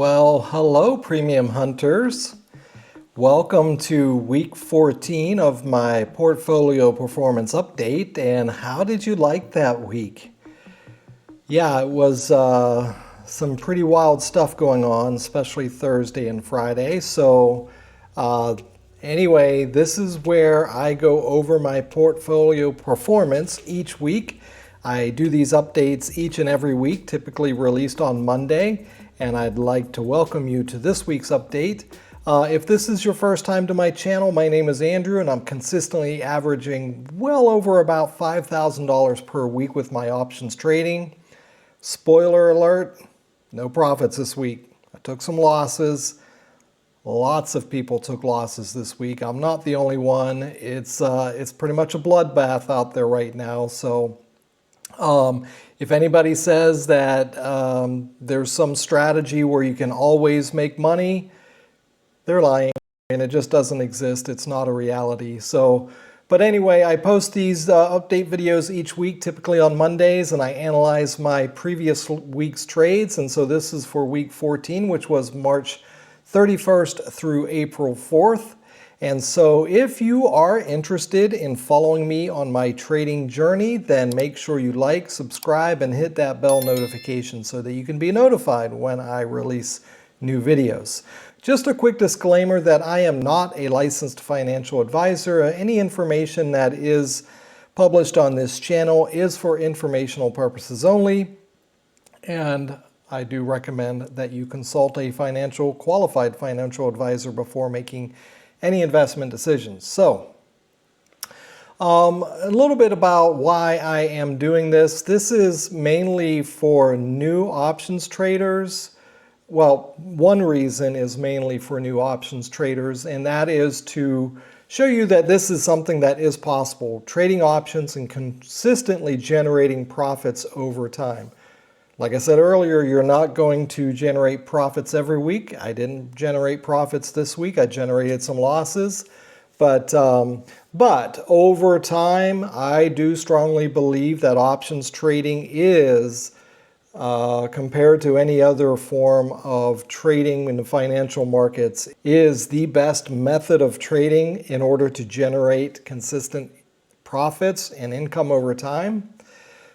Well, hello, Premium Hunters. Welcome to week 14 of my portfolio performance update. And how did you like that week? Yeah, it was some pretty wild stuff going on, especially Thursday and Friday. So anyway, this is where I go over my portfolio performance each week. I do these updates each and every week, typically released on Monday, and I'd like to welcome you to this week's update. If this is your first time to my channel, my name is Andrew, and I'm consistently averaging well over about $5,000 per week with my options trading. Spoiler alert, no profits this week. I took some losses. Lots of people took losses this week. I'm not the only one. It's pretty much a bloodbath out there right now. So if anybody says that there's some strategy where you can always make money, they're lying, and it just doesn't exist. It's not a reality. So, but anyway, I post these update videos each week, typically on Mondays, and I analyze my previous week's trades. And so this is for week 14, which was March 31st through April 4th. And so if you are interested in following me on my trading journey, then make sure you like, subscribe, and hit that bell notification so that you can be notified when I release new videos. Just a quick disclaimer that I am not a licensed financial advisor. Any information that is published on this channel is for informational purposes only, and I do recommend that you consult a qualified financial advisor before making any investment decisions. So, a little bit about why I am doing this. This is mainly for new options traders. Well, one reason is mainly for new options traders, and that is to show you that this is something that is possible, trading options and consistently generating profits over time. Like I said earlier, you're not going to generate profits every week. I didn't generate profits this week. I generated some losses. But over time, I do strongly believe that options trading is, compared to any other form of trading in the financial markets, is the best method of trading in order to generate consistent profits and income over time.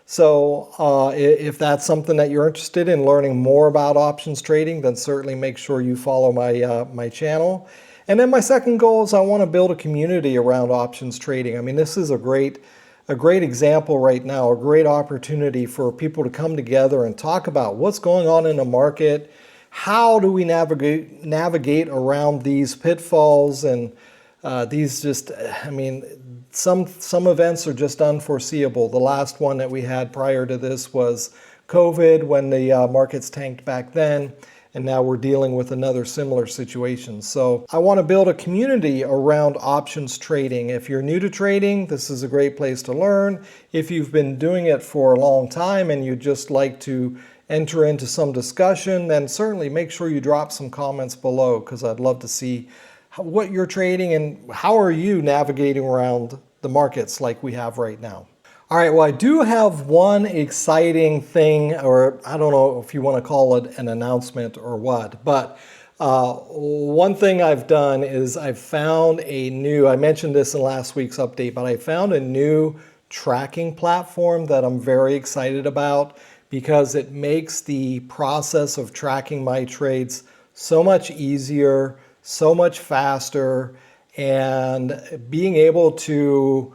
So if that's something that you're interested in learning more about options trading, then certainly make sure you follow my channel. And then my second goal is I want to build a community around options trading. I mean, this is a great example right now, a great opportunity for people to come together and talk about what's going on in the market. How do we navigate around these pitfalls and these just, I mean, some events are just unforeseeable. The last one that we had prior to this was COVID, when the markets tanked back then, and now we're dealing with another similar situation. So I want to build a community around options trading. If you're new to trading, this is a great place to learn. If you've been doing it for a long time and you'd just like to enter into some discussion, then certainly make sure you drop some comments below, because I'd love to see what you're trading and how are you navigating around the markets like we have right now. All right, well, I do have one exciting thing, or I don't know if you want to call it an announcement or what, but one thing I've done is I've found I mentioned this in last week's update, but I found a new tracking platform that I'm very excited about, because it makes the process of tracking my trades so much easier, so much faster, and being able to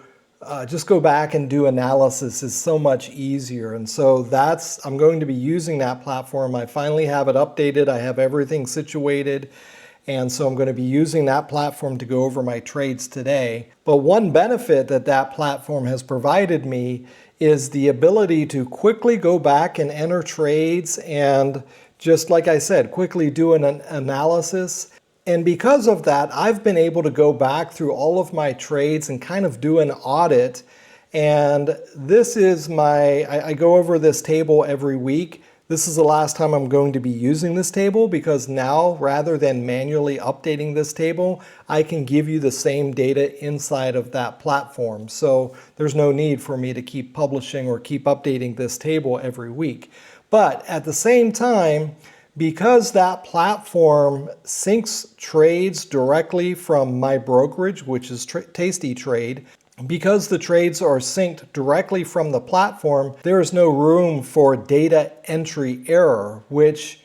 just go back and do analysis is so much easier. And so I'm going to be using that platform. I finally have it updated. I have everything situated. And so I'm going to be using that platform to go over my trades today. But one benefit that that platform has provided me is the ability to quickly go back and enter trades and, just like I said, quickly do an analysis. And because of that, I've been able to go back through all of my trades and kind of do an audit. And this is I go over this table every week. This is the last time I'm going to be using this table, because now, rather than manually updating this table, I can give you the same data inside of that platform. So there's no need for me to keep publishing or keep updating this table every week. But at the same time, Because that platform syncs trades directly from my brokerage, which is tastytrade, because the trades are synced directly from the platform, there is no room for data entry error, which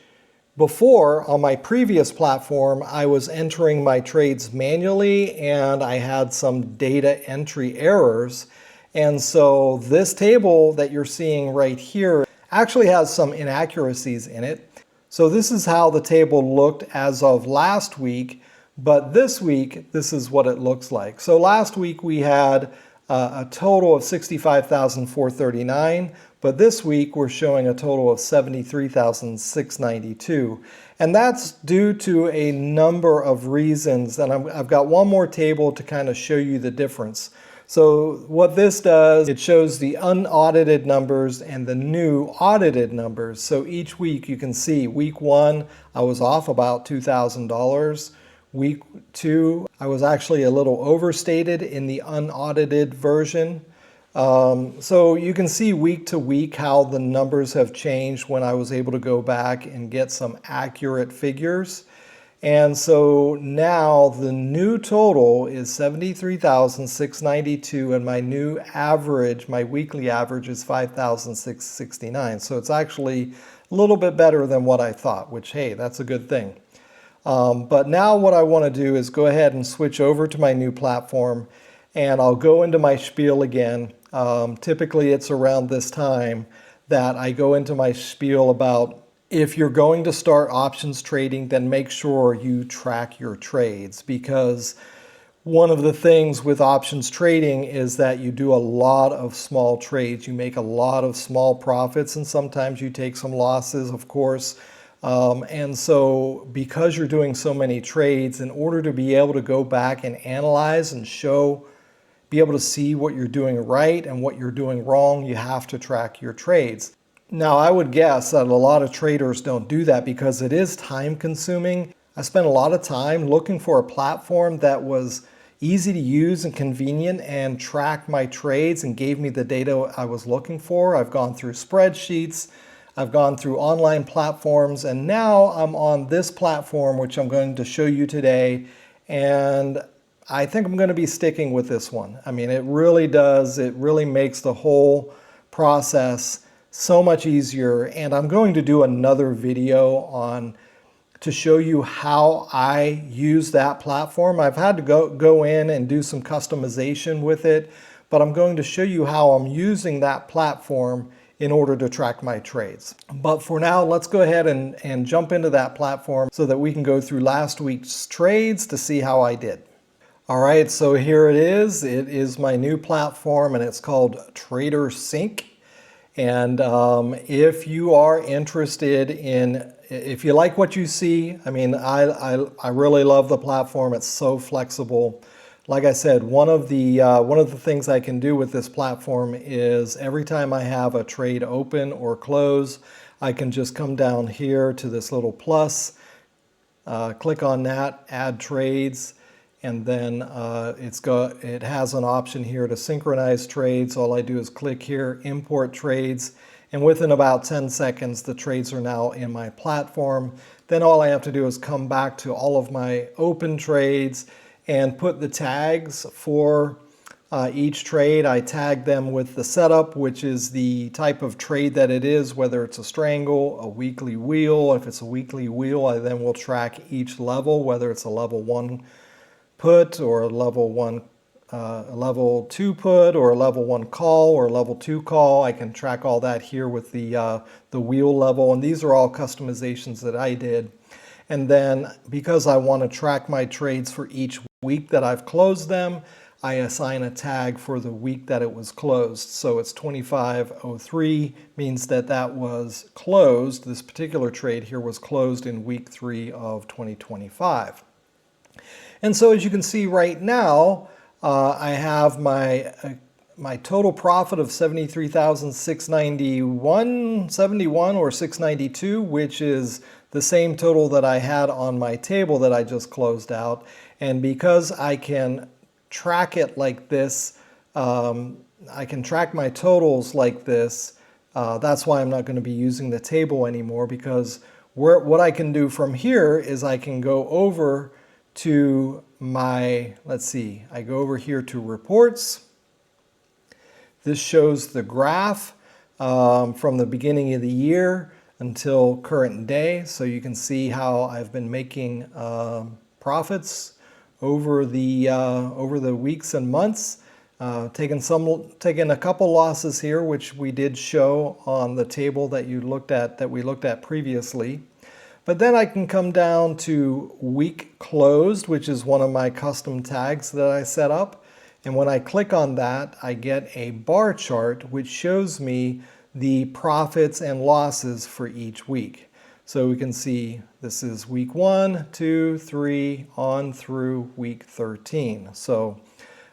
before on my previous platform, I was entering my trades manually and I had some data entry errors. And so this table that you're seeing right here actually has some inaccuracies in it. So this is how the table looked as of last week, but this week, this is what it looks like. So last week we had a total of 65,439, but this week we're showing a total of 73,692. And that's due to a number of reasons, and I've got one more table to kind of show you the difference. So what this does, it shows the unaudited numbers and the new audited numbers. So each week you can see week 1, I was off about $2,000. Week 2, I was actually a little overstated in the unaudited version. So you can see week to week how the numbers have changed when I was able to go back and get some accurate figures. And so now the new total is 73,692 and my new average, my weekly average is 5,669. So it's actually a little bit better than what I thought, which, hey, that's a good thing. But now what I want to do is go ahead and switch over to my new platform and I'll go into my spiel again. Typically it's around this time that I go into my spiel about if you're going to start options trading, then make sure you track your trades, because one of the things with options trading is that you do a lot of small trades. You make a lot of small profits and sometimes you take some losses, of course. And so because you're doing so many trades, in order to be able to go back and analyze and be able to see what you're doing right and what you're doing wrong, you have to track your trades. Now, I would guess that a lot of traders don't do that because it is time consuming. I spent a lot of time looking for a platform that was easy to use and convenient and track my trades and gave me the data I was looking for. I've gone through spreadsheets, I've gone through online platforms, and now I'm on this platform, which I'm going to show you today. And I think I'm going to be sticking with this one. I mean, it really does. It really makes the whole process so much easier. And I'm going to do another video to show you how I use that platform. I've had to go in and do some customization with it, but I'm going to show you how I'm using that platform in order to track my trades. But for now, let's go ahead and jump into that platform so that we can go through last week's trades to see how I did. All right, so here it is. It is my new platform and it's called TraderSync. And if you are interested if you like what you see, I mean, I really love the platform. It's so flexible. Like I said, one of the things I can do with this platform is every time I have a trade open or close, I can just come down here to this little plus, click on that, add trades, and then it has an option here to synchronize trades. All I do is click here, import trades, and within about 10 seconds, the trades are now in my platform. Then all I have to do is come back to all of my open trades and put the tags for each trade. I tag them with the setup, which is the type of trade that it is, whether it's a strangle, a weekly wheel. If it's a weekly wheel, I then will track each level, whether it's a level 1 put or a level 2 put or a level 1 call or a level 2 call. I can track all that here with the wheel level, and these are all customizations that I did. And then because I want to track my trades for each week that I've closed them, I assign a tag for the week that it was closed. So it's 2503 means that was closed. This particular trade here was closed in week 3 of 2025. And so as you can see right now, I have my total profit of 73,691 or 692, which is the same total that I had on my table that I just closed out. And because I can track it like this, I can track my totals like this, that's why I'm not going to be using the table anymore, because what I can do from here is I can go over to my, let's see, I go over here to reports. This shows the graph from the beginning of the year until current day. So you can see how I've been making profits over the weeks and months. Taking a couple losses here, which we did show on the table that we looked at previously. But then I can come down to week closed, which is one of my custom tags that I set up. And when I click on that, I get a bar chart which shows me the profits and losses for each week. So we can see this is week 1, 2, 3, on through week 13. So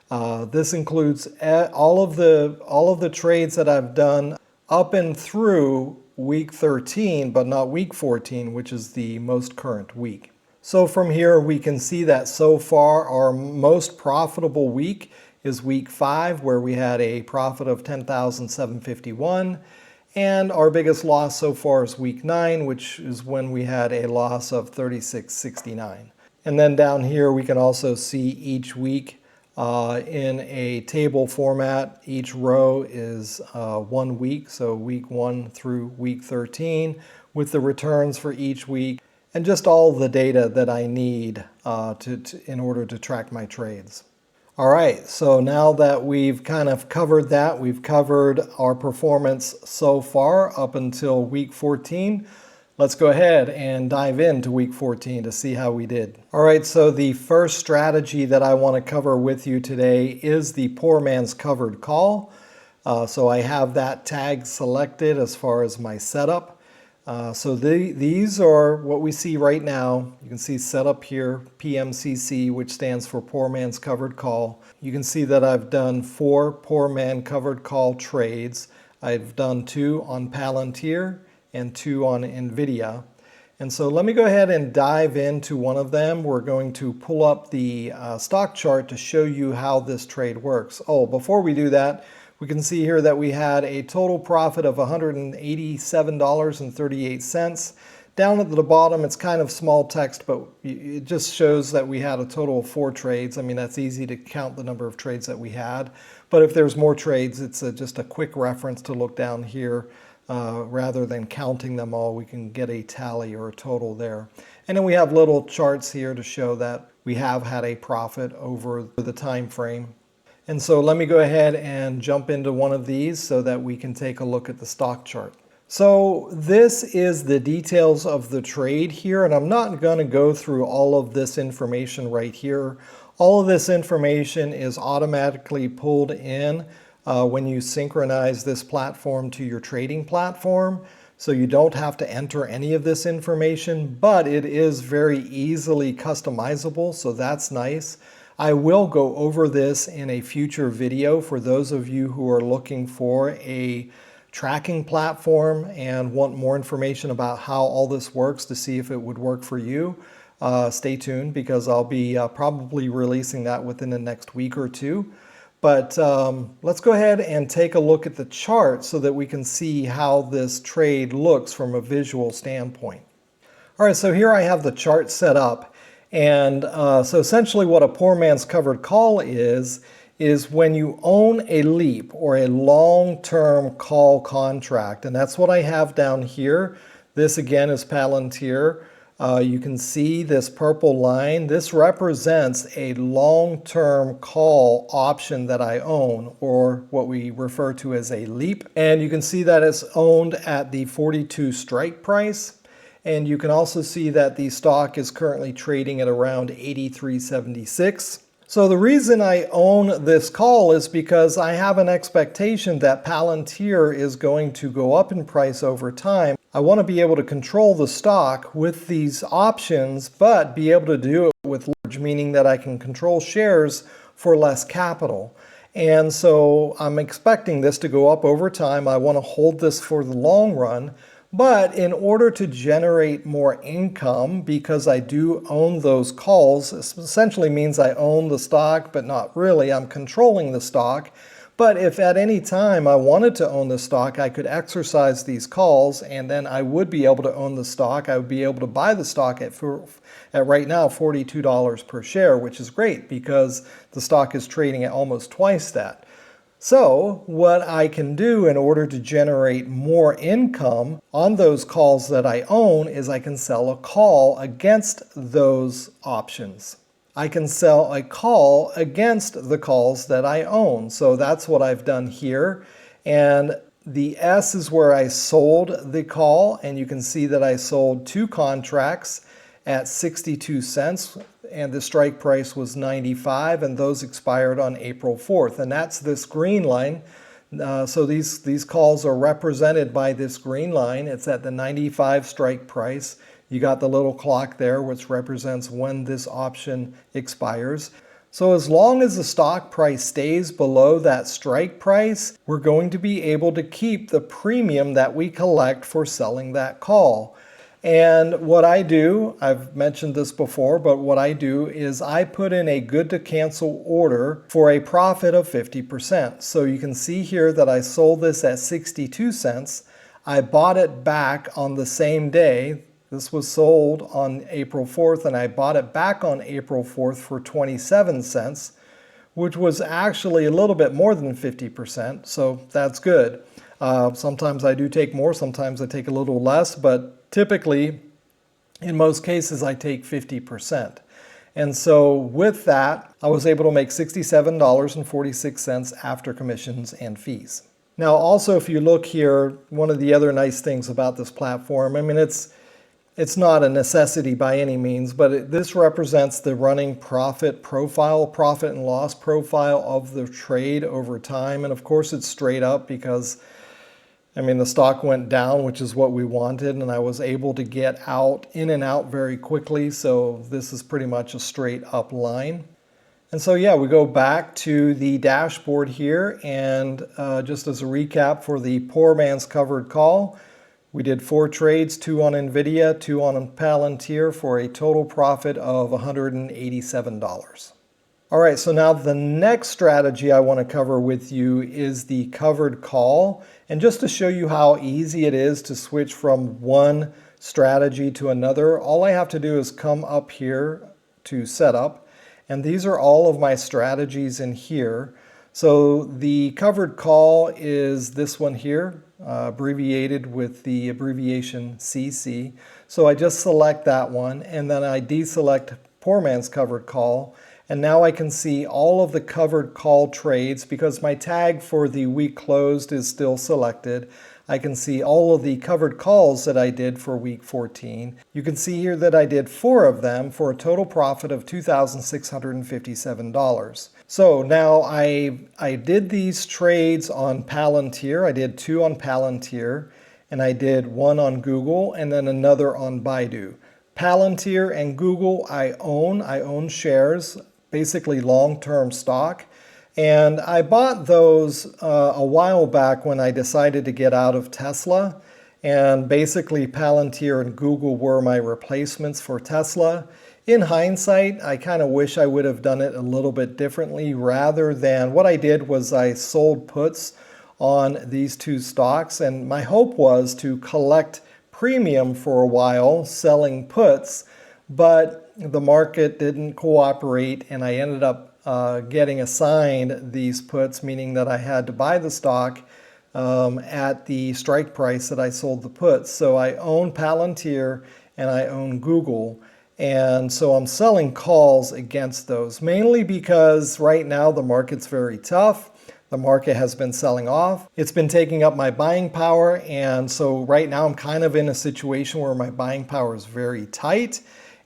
this includes all of the trades that I've done up and through week 13, but not week 14, which is the most current week. So from here we can see that so far our most profitable week is week 5, where we had a profit of $10,751, and our biggest loss so far is week 9, which is when we had a loss of $36.69. And then down here we can also see each week in a table format. Each row is 1 week, so week 1 through week 13, with the returns for each week, and just all the data that I need in order to track my trades. All right, so now that we've kind of covered that, we've covered our performance so far up until week 14. Let's go ahead and dive into week 14 to see how we did. All right, so the first strategy that I want to cover with you today is the poor man's covered call. So I have that tag selected as far as my setup. These are what we see right now. You can see setup here, PMCC, which stands for poor man's covered call. You can see that I've done 4 poor man covered call trades. I've done 2 on Palantir and 2 on NVIDIA. And so let me go ahead and dive into one of them. We're going to pull up the stock chart to show you how this trade works. Oh, before we do that, we can see here that we had a total profit of $187.38. Down at the bottom, it's kind of small text, but it just shows that we had a total of 4 trades. I mean, that's easy to count the number of trades that we had. But if there's more trades, it's just a quick reference to look down here. Rather than counting them all, we can get a tally or a total there. And then we have little charts here to show that we have had a profit over the time frame. And so let me go ahead and jump into one of these so that we can take a look at the stock chart. So this is the details of the trade here, and I'm not going to go through all of this information right here. All of this information is automatically pulled in when you synchronize this platform to your trading platform. So you don't have to enter any of this information, but it is very easily customizable, so that's nice. I will go over this in a future video for those of you who are looking for a tracking platform and want more information about how all this works to see if it would work for you. Stay tuned, because I'll be probably releasing that within the next week or 2. But let's go ahead and take a look at the chart so that we can see how this trade looks from a visual standpoint. All right, so here I have the chart set up. And so essentially what a poor man's covered call is when you own a LEAP, or a long-term call contract. And that's what I have down here. This again is Palantir. You can see this purple line. This represents a long-term call option that I own, or what we refer to as a LEAP. And you can see that it's owned at the 42 strike price. And you can also see that the stock is currently trading at around 83.76. So the reason I own this call is because I have an expectation that Palantir is going to go up in price over time. I want to be able to control the stock with these options, but be able to do it with leverage, meaning that I can control shares for less capital. And so I'm expecting this to go up over time. I want to hold this for the long run. But in order to generate more income, because I do own those calls, this essentially means I own the stock, but not really. I'm controlling the stock. But if at any time I wanted to own the stock, I could exercise these calls and then I would be able to own the stock. I would be able to buy the stock at right now $42 per share, which is great because the stock is trading at almost twice that. So what I can do in order to generate more income on those calls that I own is I can sell a call against those options. I can sell a call against the calls that I own. So that's what I've done here. And the S is where I sold the call, and you can see that I sold 2 contracts at 62 cents, and the strike price was 95, and those expired on April 4th. And that's this green line. So these calls are represented by this green line. It's at the 95 strike price. You got the little clock there, which represents when this option expires. So as long as the stock price stays below that strike price, we're going to be able to keep the premium that we collect for selling that call. And what I do, I've mentioned this before, but what I do is I put in a good to cancel order for a profit of 50%. So you can see here that I sold this at 62 cents. I bought it back on the same day. This was sold on April 4th, and I bought it back on April 4th for 27 cents, which was actually a little bit more than 50%, so that's good. Sometimes I do take more, sometimes I take a little less, but typically, in most cases, I take 50%. And so with that, I was able to make $67.46 after commissions and fees. Now, also, if you look here, one of the other nice things about this platform, I mean, it's not a necessity by any means, but this represents the running profit profile, profit and loss profile of the trade over time. And of course, it's straight up because, I mean, the stock went down, which is what we wanted, and I was able to get in and out very quickly. So this is pretty much a straight up line. And so, yeah, we go back to the dashboard here. And just as a recap for the poor man's covered call, we did 4 trades, 2 on NVIDIA, 2 on Palantir for a total profit of $187. All right, so now the next strategy I want to cover with you is the covered call. And just to show you how easy it is to switch from one strategy to another, all I have to do is come up here to setup. And these are all of my strategies in here. So the covered call is this one here, abbreviated with the abbreviation CC. So I just select that one, and then I deselect poor man's covered call. And now I can see all of the covered call trades because my tag for the week closed is still selected. I can see all of the covered calls that I did for week 14. You can see here that I did 4 of them for a total profit of $2,657. So now I did these trades on Palantir. I did 2 on Palantir, and I did 1 on Google, and then another on Baidu. Palantir and Google I own shares, basically long-term stock. And I bought those a while back when I decided to get out of Tesla. And basically Palantir and Google were my replacements for Tesla. In hindsight, I kind of wish I would have done it a little bit differently. Rather than what I did was I sold puts on these 2 stocks. And my hope was to collect premium for a while selling puts, but the market didn't cooperate, and I ended up getting assigned these puts, meaning that I had to buy the stock at the strike price that I sold the puts. So I own Palantir and I own Google, and so I'm selling calls against those, mainly because right now the market's very tough. The market has been selling off. It's been taking up my buying power, and so right now I'm kind of in a situation where my buying power is very tight.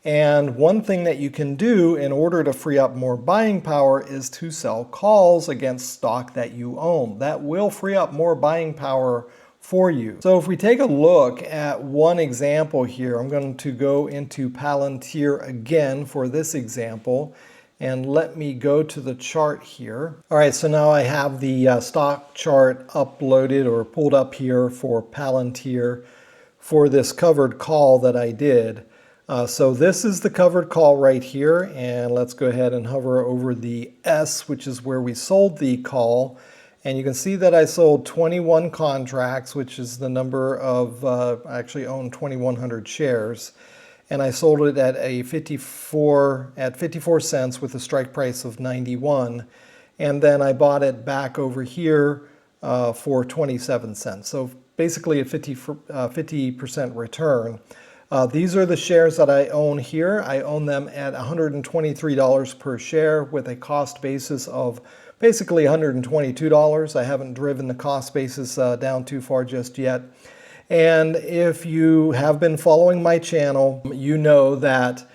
And one thing that you can do in order to free up more buying power is to sell calls against stock that you own. That will free up more buying power for you. So if we take a look at one example here, I'm going to go into Palantir again for this example. And let me go to the chart here. All right, so now I have the stock chart uploaded or pulled up here for Palantir for this covered call that I did. So this is the covered call right here, and let's go ahead and hover over the S, which is where we sold the call. And you can see that I sold 21 contracts, which is the number of, I actually own 2,100 shares. And I sold it at 54 cents with a strike price of 91. And then I bought it back over here for 27 cents. So basically a 50% return. These are the shares that I own here. I own them at $123 per share with a cost basis of basically $122. I haven't driven the cost basis down too far just yet. And if you have been following my channel, you know that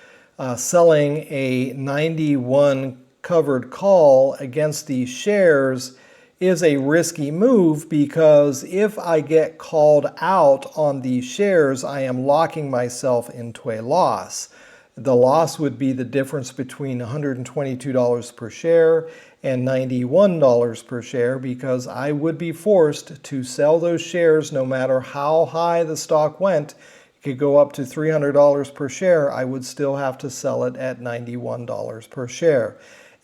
selling a 91 covered call against these shares is a risky move, because if I get called out on these shares, I am locking myself into a loss. The loss would be the difference between $122 per share and $91 per share, because I would be forced to sell those shares no matter how high the stock went. It could go up to $300 per share. I would still have to sell it at $91 per share.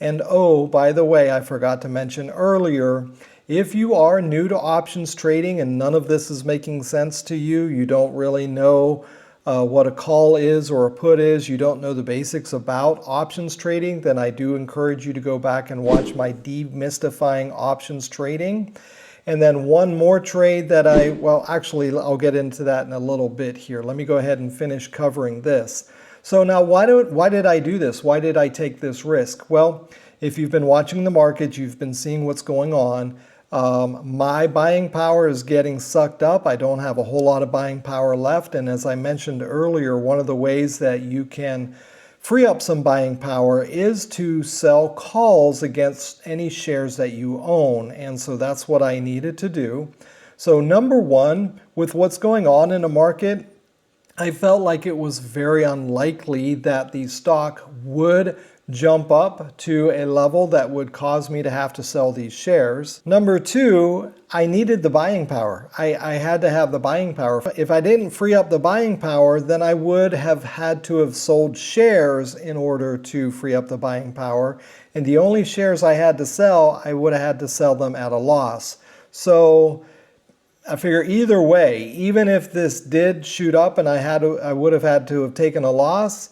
And oh, by the way, I forgot to mention earlier, if you are new to options trading and none of this is making sense to you, you don't really know what a call is or a put is, you don't know the basics about options trading, then I do encourage you to go back and watch my Demystifying Options Trading. And then one more trade that actually I'll get into that in a little bit here. Let me go ahead and finish covering this. So now why did I do this? Why did I take this risk? Well, if you've been watching the market, you've been seeing what's going on. My buying power is getting sucked up. I don't have a whole lot of buying power left. And as I mentioned earlier, one of the ways that you can free up some buying power is to sell calls against any shares that you own. And so that's what I needed to do. So number one, with what's going on in the market, I felt like it was very unlikely that the stock would jump up to a level that would cause me to have to sell these shares. Number two, I needed the buying power. I had to have the buying power. If I didn't free up the buying power, then I would have had to have sold shares in order to free up the buying power. And the only shares I had to sell, I would have had to sell them at a loss. So I figure either way, even if this did shoot up and I would have had to have taken a loss,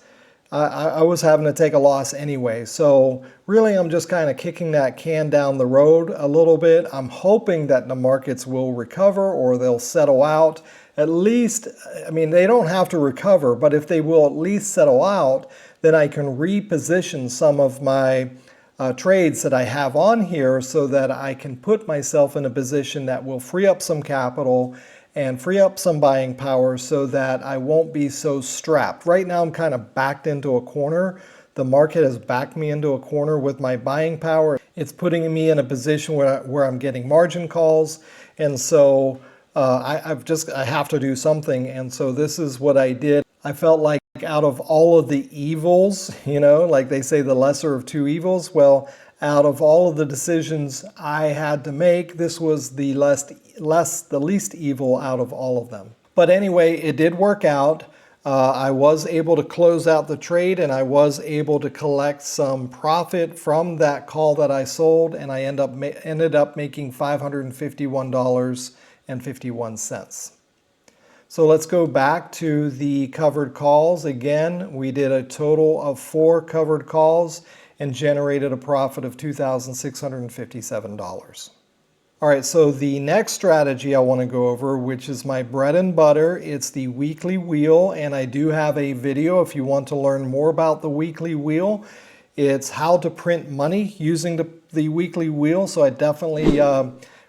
I was having to take a loss anyway. So really, I'm just kind of kicking that can down the road a little bit. I'm hoping that the markets will recover or they'll settle out. At least, I mean, they don't have to recover, but if they will at least settle out, then I can reposition some of my trades that I have on here so that I can put myself in a position that will free up some capital and free up some buying power so that I won't be so strapped. Right now I'm kind of backed into a corner. The market has backed me into a corner with my buying power. It's putting me in a position where I'm getting margin calls, and so I have to do something. And so this is what I did. I felt like out of all of the evils, like they say, the lesser of two evils, well, out of all of the decisions I had to make, this was the least evil out of all of them. But anyway, it did work out. I was able to close out the trade, and I was able to collect some profit from that call that I sold, and I ended up making $551.51. So let's go back to the covered calls. Again, we did a total of 4 covered calls and generated a profit of $2,657. All right, so the next strategy I want to go over, which is my bread and butter, it's the weekly wheel, and I do have a video if you want to learn more about the weekly wheel. It's how to print money using the weekly wheel, so I definitely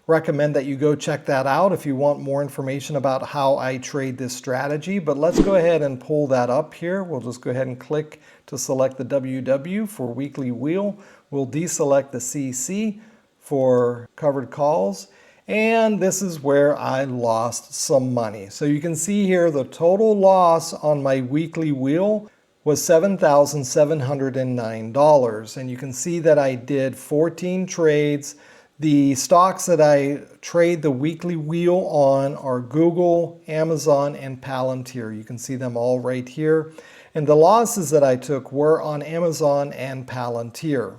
recommend that you go check that out if you want more information about how I trade this strategy. But let's go ahead and pull that up here. We'll just go ahead and click to select the WW for weekly wheel. We'll deselect the CC for covered calls. And this is where I lost some money. So you can see here the total loss on my weekly wheel was $7,709. And you can see that I did 14 trades. The stocks that I trade the weekly wheel on are Google, Amazon, and Palantir. You can see them all right here. And the losses that I took were on Amazon and Palantir.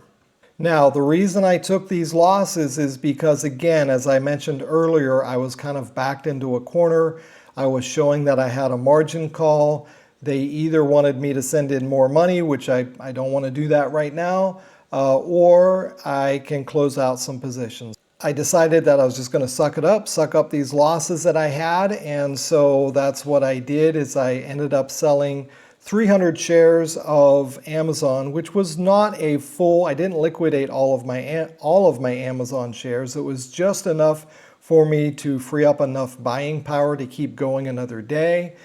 Now, the reason I took these losses is because, again, as I mentioned earlier, I was kind of backed into a corner. I was showing that I had a margin call. They either wanted me to send in more money, which I don't want to do that right now, or I can close out some positions. I decided that I was just going to suck up these losses that I had, and so that's what I did. Is I ended up selling 300 shares of Amazon, which was not a full, I didn't liquidate all of my Amazon shares. It was just enough for me to free up enough buying power to keep going another day.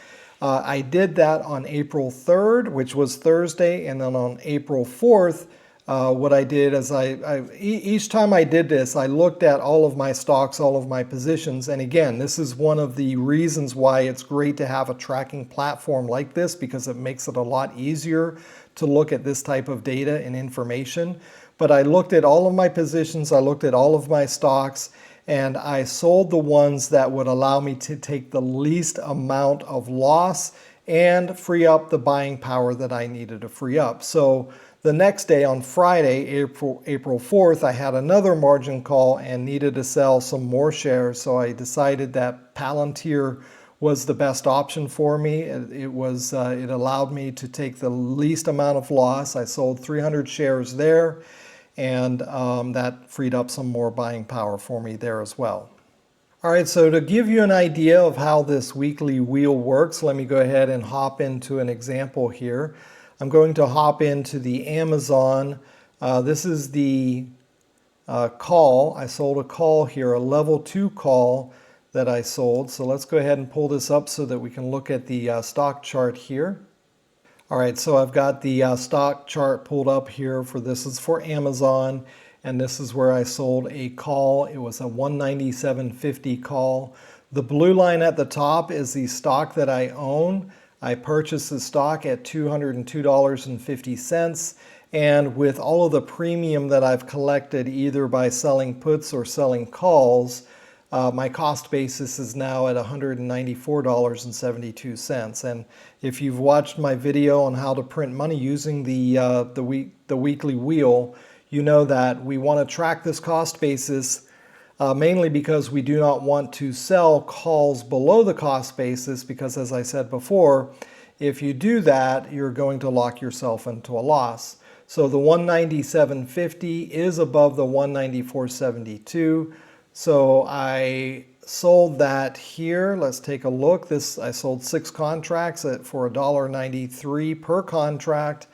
I did that on April 3rd, which was Thursday, and then on April 4th, what I did is each time I did this, I looked at all of my stocks, all of my positions. And again, this is one of the reasons why it's great to have a tracking platform like this, because it makes it a lot easier to look at this type of data and information. But I looked at all of my positions, I looked at all of my stocks, and I sold the ones that would allow me to take the least amount of loss and free up the buying power that I needed to free up. So the next day, on Friday, April 4th, I had another margin call and needed to sell some more shares. So I decided that Palantir was the best option for me. It allowed me to take the least amount of loss. I sold 300 shares there, and that freed up some more buying power for me there as well. All right, so to give you an idea of how this weekly wheel works, let me go ahead and hop into an example here. I'm going to hop into the Amazon. This is the call. I sold a call here, a level 2 call that I sold. So let's go ahead and pull this up so that we can look at the stock chart here. All right, so I've got the stock chart pulled up here. This is for Amazon, and this is where I sold a call. It was a 197.50 call. The blue line at the top is the stock that I own. I purchased the stock at $202.50, and with all of the premium that I've collected either by selling puts or selling calls, my cost basis is now at $194.72. And if you've watched my video on how to print money using the weekly wheel, you know that we want to track this cost basis mainly because we do not want to sell calls below the cost basis, because as I said before, if you do that, you're going to lock yourself into a loss. So the 197.50 is above the 194.72. So I sold that here. Let's take a look. I sold 6 contracts for $1.93 per contract,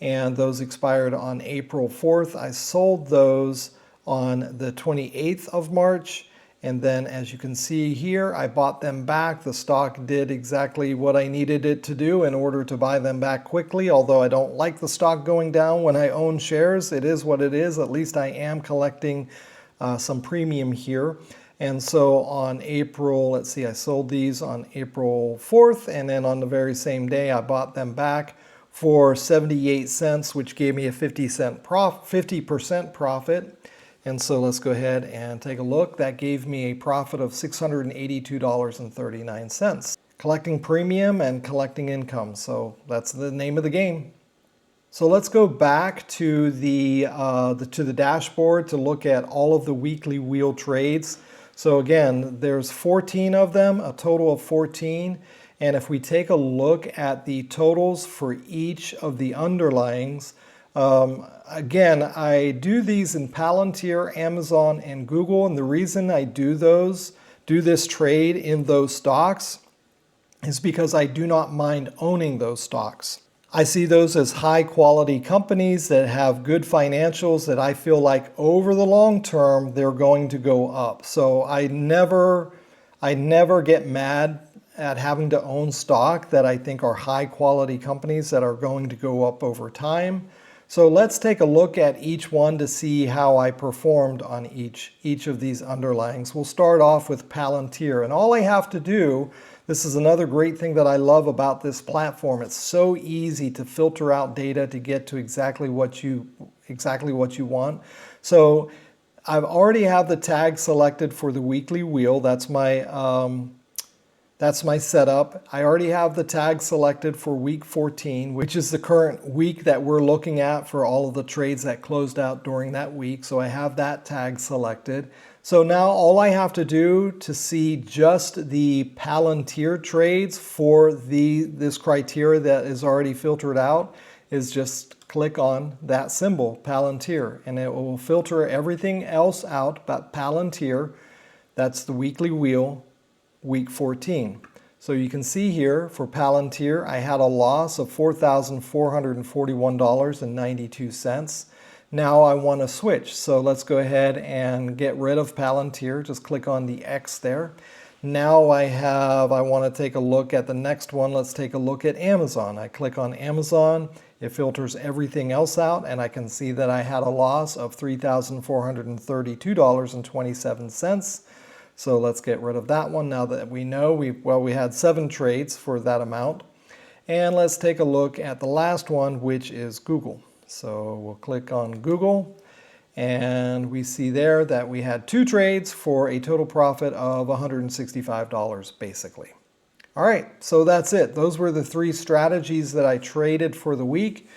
and those expired on April 4th. I sold those on the 28th of March, and then as you can see here, I bought them back. The stock did exactly what I needed it to do in order to buy them back quickly. Although I don't like the stock going down when I own shares, it is what it is. At least I am collecting some premium here. And so on April, let's see, I sold these on April 4th, and then on the very same day I bought them back for 78 cents, which gave me a 50% profit. And so let's go ahead and take a look. That gave me a profit of $682.39. Collecting premium and collecting income. So that's the name of the game. So let's go back to the dashboard to look at all of the weekly wheel trades. So again, there's 14 of them, a total of 14. And if we take a look at the totals for each of the underlyings, again, I do these in Palantir, Amazon, and Google. And the reason I do this trade in those stocks is because I do not mind owning those stocks. I see those as high quality companies that have good financials that I feel like over the long term, they're going to go up. So I never get mad at having to own stock that I think are high quality companies that are going to go up over time. So let's take a look at each one to see how I performed on each of these underlyings. We'll start off with Palantir, and all I have to do, this is another great thing that I love about this platform. It's so easy to filter out data to get to exactly what you want. So I've already have the tag selected for the weekly wheel. That's my That's my setup. I already have the tag selected for week 14, which is the current week that we're looking at for all of the trades that closed out during that week. So I have that tag selected. So now all I have to do to see just the Palantir trades for this criteria that is already filtered out is just click on that symbol, Palantir, and it will filter everything else out but Palantir. That's the weekly wheel, week 14. So you can see here for Palantir, I had a loss of $4,441.92. Now I want to switch. So let's go ahead and get rid of Palantir. Just click on the X there. Now I want to take a look at the next one. Let's take a look at Amazon. I click on Amazon. It filters everything else out, and I can see that I had a loss of $3,432.27. So let's get rid of that one now that we know we had 7 trades for that amount. And let's take a look at the last one, which is Google. So we'll click on Google, and we see there that we had 2 trades for a total profit of $165 basically. All right, so that's it. Those were the 3 strategies that I traded for the week.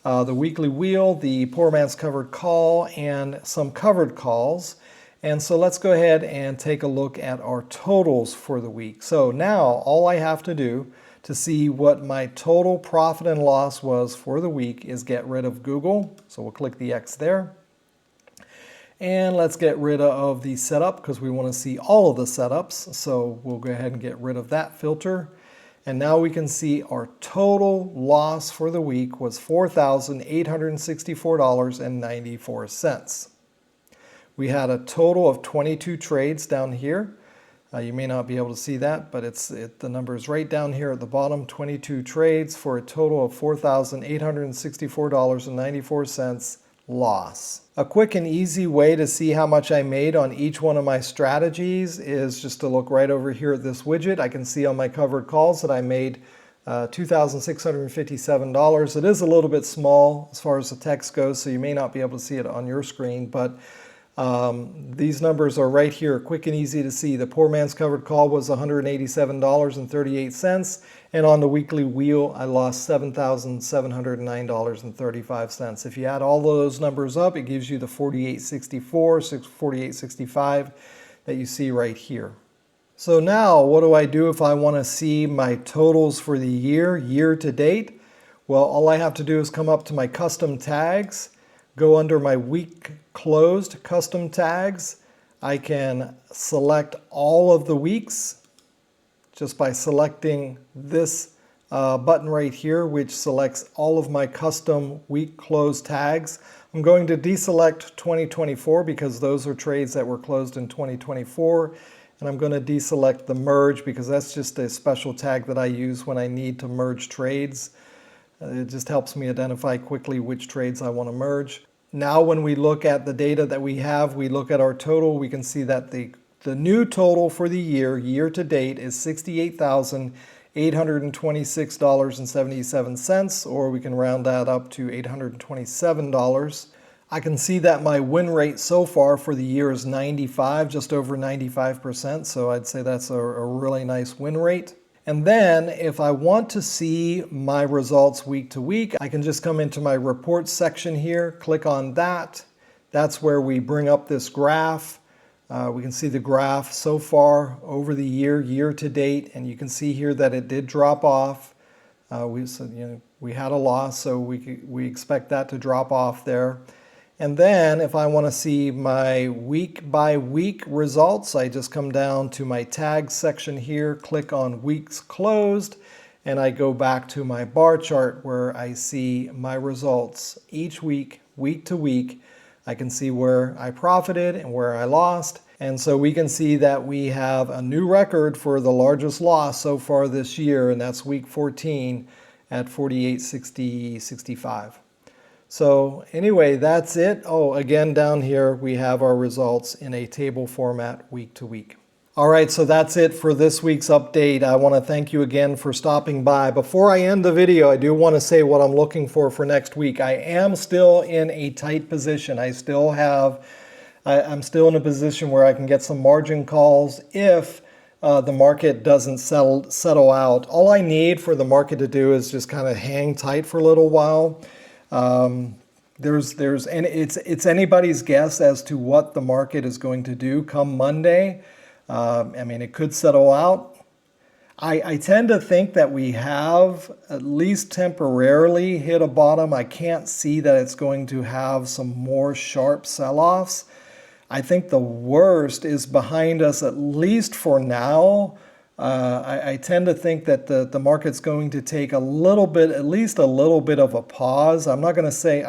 The weekly wheel, the poor man's covered call, and some covered calls. And so let's go ahead and take a look at our totals for the week. So now all I have to do to see what my total profit and loss was for the week is get rid of Google. So we'll click the X there. And let's get rid of the setup because we want to see all of the setups. So we'll go ahead and get rid of that filter. And now we can see our total loss for the week was $4,864.94. We had a total of 22 trades down here. You may not be able to see that, but the number is right down here at the bottom, 22 trades for a total of $4,864.94 loss. A quick and easy way to see how much I made on each one of my strategies is just to look right over here at this widget. I can see on my covered calls that I made $2,657. It is a little bit small as far as the text goes, so you may not be able to see it on your screen, but these numbers are right here, quick and easy to see. The poor man's covered call was $187.38, and on the weekly wheel, I lost $7,709.35. If you add all of those numbers up, it gives you the 4864, 4865 that you see right here. So now, what do I do if I want to see my totals for the year to date? Well, all I have to do is come up to my custom tags, go under my week closed custom tags. I can select all of the weeks just by selecting this button right here, which selects all of my custom week closed tags. I'm going to deselect 2024 because those are trades that were closed in 2024. And I'm going to deselect the merge because that's just a special tag that I use when I need to merge trades. It just helps me identify quickly which trades I want to merge. Now when we look at the data that we have, we look at our total, we can see that the new total for the year to date is $68,826.77, or we can round that up to $827. I can see that my win rate so far for the year is 95, just over 95%, so I'd say that's a really nice win rate. And then if I want to see my results week to week, I can just come into my reports section here, click on that. That's where we bring up this graph. We can see the graph so far over the year to date, and you can see here that it did drop off. We had a loss, so we expect that to drop off there. And then if I want to see my week by week results, I just come down to my tags section here, click on weeks closed, and I go back to my bar chart where I see my results each week to week. I can see where I profited and where I lost. And so we can see that we have a new record for the largest loss so far this year, and that's week 14 at 48.65. So anyway, that's it. Oh, again, down here we have our results in a table format week to week. All right, so that's it for this week's update. I want to thank you again for stopping by. Before I end the video, I do want to say what I'm looking for next week. I am still in a tight position. I'm still in a position where I can get some margin calls if the market doesn't settle out. All I need for the market to do is just kind of hang tight for a little while. And it's anybody's guess as to what the market is going to do come Monday. I mean, it could settle out. I tend to think that we have at least temporarily hit a bottom. I can't see that it's going to have some more sharp sell-offs. I think the worst is behind us, at least for now. I tend to think that the market's going to take a little bit, at least a little bit of a pause. I'm not saying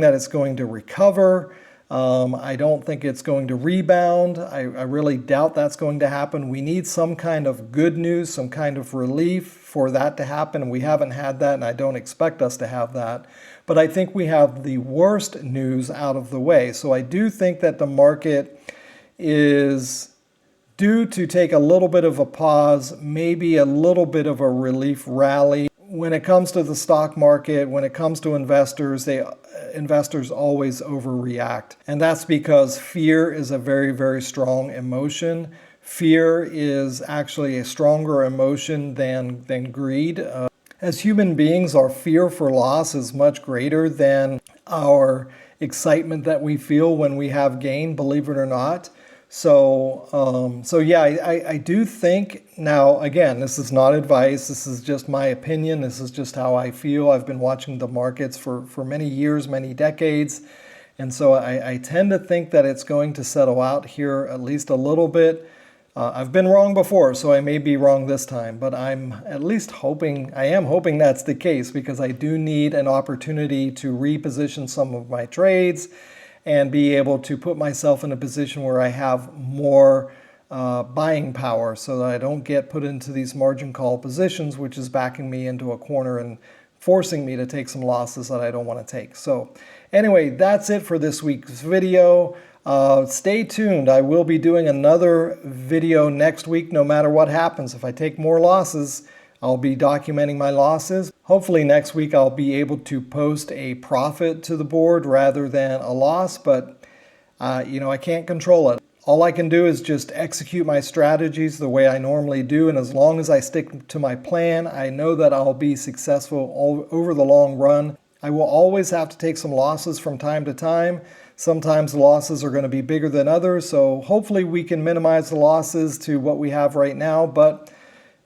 that it's going to recover. I don't think it's going to rebound. I really doubt that's going to happen. We need some kind of good news, some kind of relief for that to happen, and we haven't had that, and I don't expect us to have that. But I think we have the worst news out of the way. So I do think that the market is due to take a little bit of a pause, maybe a little bit of a relief rally. When it comes to the stock market, when it comes to investors, investors always overreact. And that's because fear is a very, very strong emotion. Fear is actually a stronger emotion than greed. As human beings, our fear for loss is much greater than our excitement that we feel when we have gain, believe it or not. So yeah, I do think, now again, this is not advice, this is just my opinion, this is just how I feel. I've been watching the markets for many years, many decades, and so I tend to think that it's going to settle out here at least a little bit. I've been wrong before, so I may be wrong this time, but I'm at least hoping, I am hoping that's the case, because I do need an opportunity to reposition some of my trades and be able to put myself in a position where I have more buying power so that I don't get put into these margin call positions, which is backing me into a corner and forcing me to take some losses that I don't want to take. So anyway, that's it for this week's video. Stay tuned. I will be doing another video next week no matter what happens. If I take more losses, I'll be documenting my losses. Hopefully next week I'll be able to post a profit to the board rather than a loss, but you know, I can't control it. All I can do is just execute my strategies the way I normally do, and as long as I stick to my plan, I know that I'll be successful over the long run. I will always have to take some losses from time to time. Sometimes the losses are going to be bigger than others, so hopefully we can minimize the losses to what we have right now, but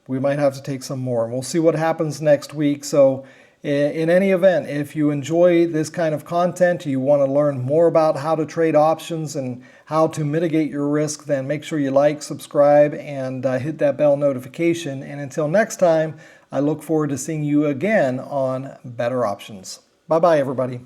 we might have to take some more, and we'll see what happens next week. So in any event, if you enjoy this kind of content, you want to learn more about how to trade options and how to mitigate your risk, then make sure you like, subscribe, and hit that bell notification. And until next time, I look forward to seeing you again on Better Options. Bye-bye, everybody.